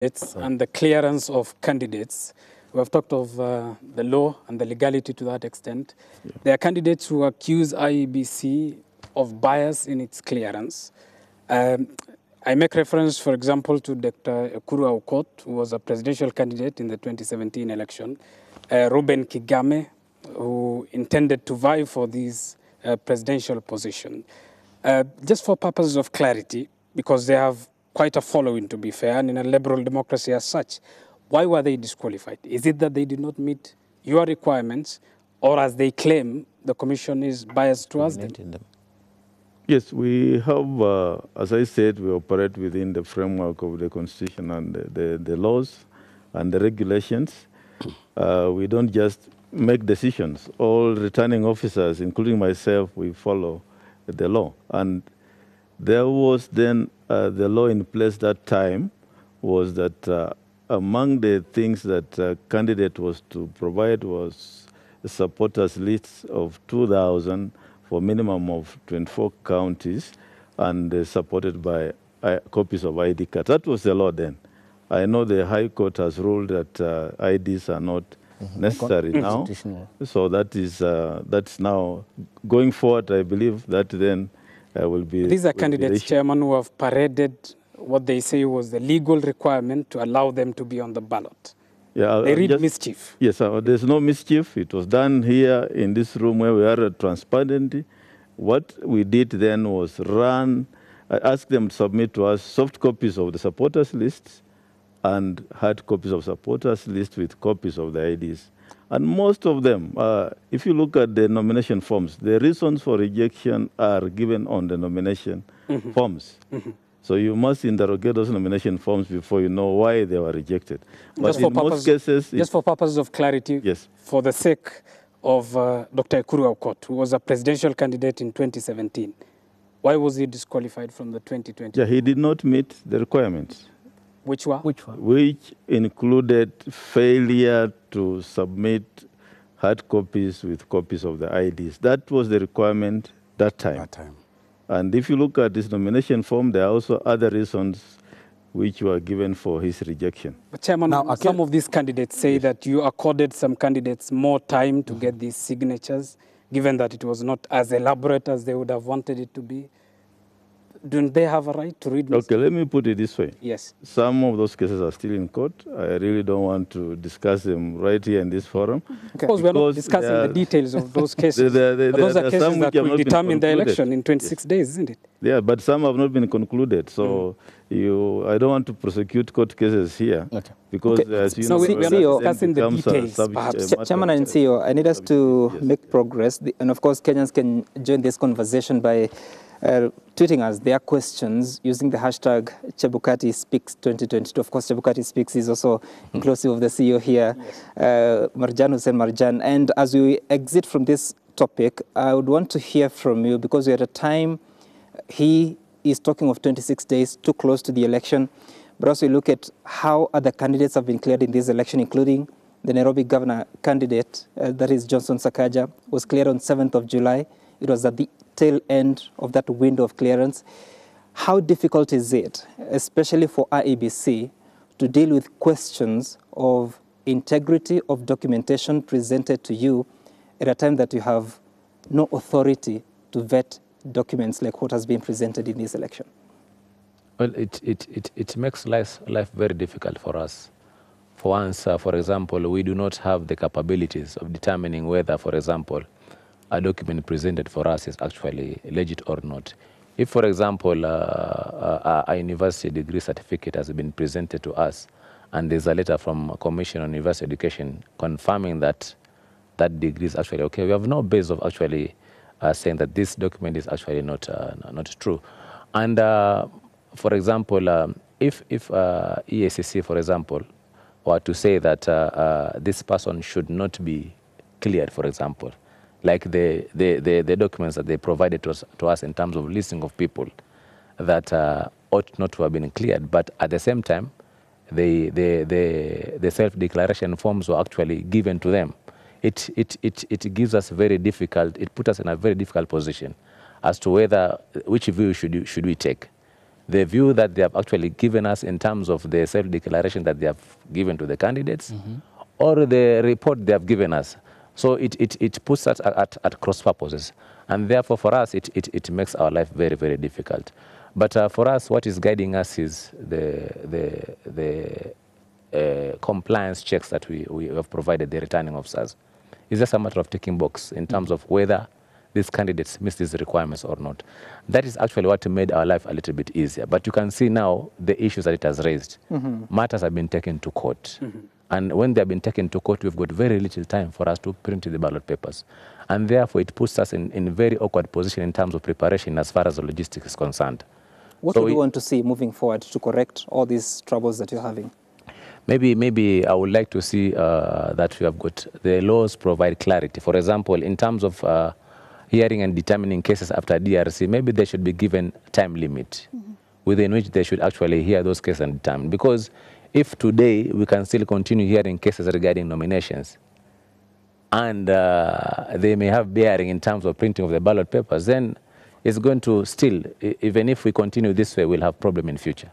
and the clearance of candidates. We have talked of the law and the legality to that extent. Yeah. There are candidates who accuse IEBC of bias in its clearance. I make reference, for example, to Dr. Ekuru Aukot, who was a presidential candidate in the 2017 election, Ruben Kigame, who intended to vie for this presidential position. Just for purposes of clarity, because they have quite a following, to be fair, and in a liberal democracy as such, why were they disqualified? Is it that they did not meet your requirements, or as they claim, the commission is biased towards them? Yes, we have, as I said, we operate within the framework of the Constitution and the laws and the regulations. We don't just make decisions. All returning officers, including myself, we follow the law. And there was then the law in place that time was that among the things that a candidate was to provide was a supporters list of 2,000 for a minimum of 24 counties and supported by copies of ID cards. That was the law then. I know the High Court has ruled that IDs are not necessary now. So that is that's now going forward. I believe that then will be. These are candidates, Chairman, who have paraded what they say was the legal requirement to allow them to be on the ballot. Yeah, they read mischief. Yes, there's no mischief. It was done here in this room where we are transparent. What we did then was ask them to submit to us soft copies of the supporters lists and hard copies of supporters list with copies of the IDs. And most of them, if you look at the nomination forms, the reasons for rejection are given on the nomination forms. So you must interrogate those nomination forms before you know why they were rejected. But in most cases... Just for purposes of clarity, yes, for the sake of Dr. Ekuru Aukot, who was a presidential candidate in 2017, why was he disqualified from the 2020? Yeah, he did not meet the requirements. Which one? Which included failure to submit hard copies with copies of the IDs. That was the requirement that time. And if you look at this nomination form, there are also other reasons which were given for his rejection. But Chairman, now, some of these candidates say that you accorded some candidates more time to get these signatures, given that it was not as elaborate as they would have wanted it to be. Don't they have a right to read? Okay, let me put it this way. Yes. Some of those cases are still in court. I really don't want to discuss them right here in this forum. Okay. Of course, we're not discussing the details of those cases. Those are cases that will determine the election in 26 days, isn't it? Yeah, but some have not been concluded. So I don't want to prosecute court cases here. Okay. Because as you know, we are not discussing the details. Chairman and CEO, I need us to make progress. And of course, Kenyans can join this conversation by tweeting us their questions using the hashtag Chebukati Speaks 2022. Of course, Chebukati Speaks is also inclusive of the CEO here, Marjan Hussein Marjan. And as we exit from this topic, I would want to hear from you, because we're at a time, he is talking of 26 days, too close to the election. But also look at how other candidates have been cleared in this election, including the Nairobi governor candidate, that is Johnson Sakaja, was cleared on 7th of July. It was at the tail end of that window of clearance. How difficult is it, especially for IEBC, to deal with questions of integrity of documentation presented to you at a time that you have no authority to vet documents like what has been presented in this election? Well, it makes life very difficult for us. For once, for example, we do not have the capabilities of determining whether, for example, a document presented for us is actually legit or not. If, for example, a university degree certificate has been presented to us and there's a letter from a Commission on University Education confirming that that degree is actually okay, we have no base of actually saying that this document is actually not true. And for example, if EACC, for example, were to say that this person should not be cleared, for example, like the documents that they provided to us in terms of listing of people that ought not to have been cleared, but at the same time, the self-declaration forms were actually given to them. It gives us very difficult, it puts us in a very difficult position as to which view should we take. the view that they have actually given us in terms of the self-declaration that they have given to the candidates, or the report they have given us. So it puts us at cross purposes. And therefore, for us, it makes our life very, very difficult. But for us, what is guiding us is the compliance checks that we have provided the returning officers. It's just a matter of ticking box in terms of whether these candidates miss these requirements or not. That is actually what made our life a little bit easier. But you can see now the issues that it has raised. Matters have been taken to court. And when they have been taken to court, we've got very little time for us to print the ballot papers. And therefore, it puts us in a very awkward position in terms of preparation as far as the logistics is concerned. What would you want to see moving forward to correct all these troubles that you're having? Maybe I would like to see that we have got the laws provide clarity. For example, in terms of hearing and determining cases after DRC, maybe they should be given time limit within which they should actually hear those cases and determine. Because if today we can still continue hearing cases regarding nominations, and they may have bearing in terms of printing of the ballot papers, then it's going to still, even if we continue this way, we'll have problem in future.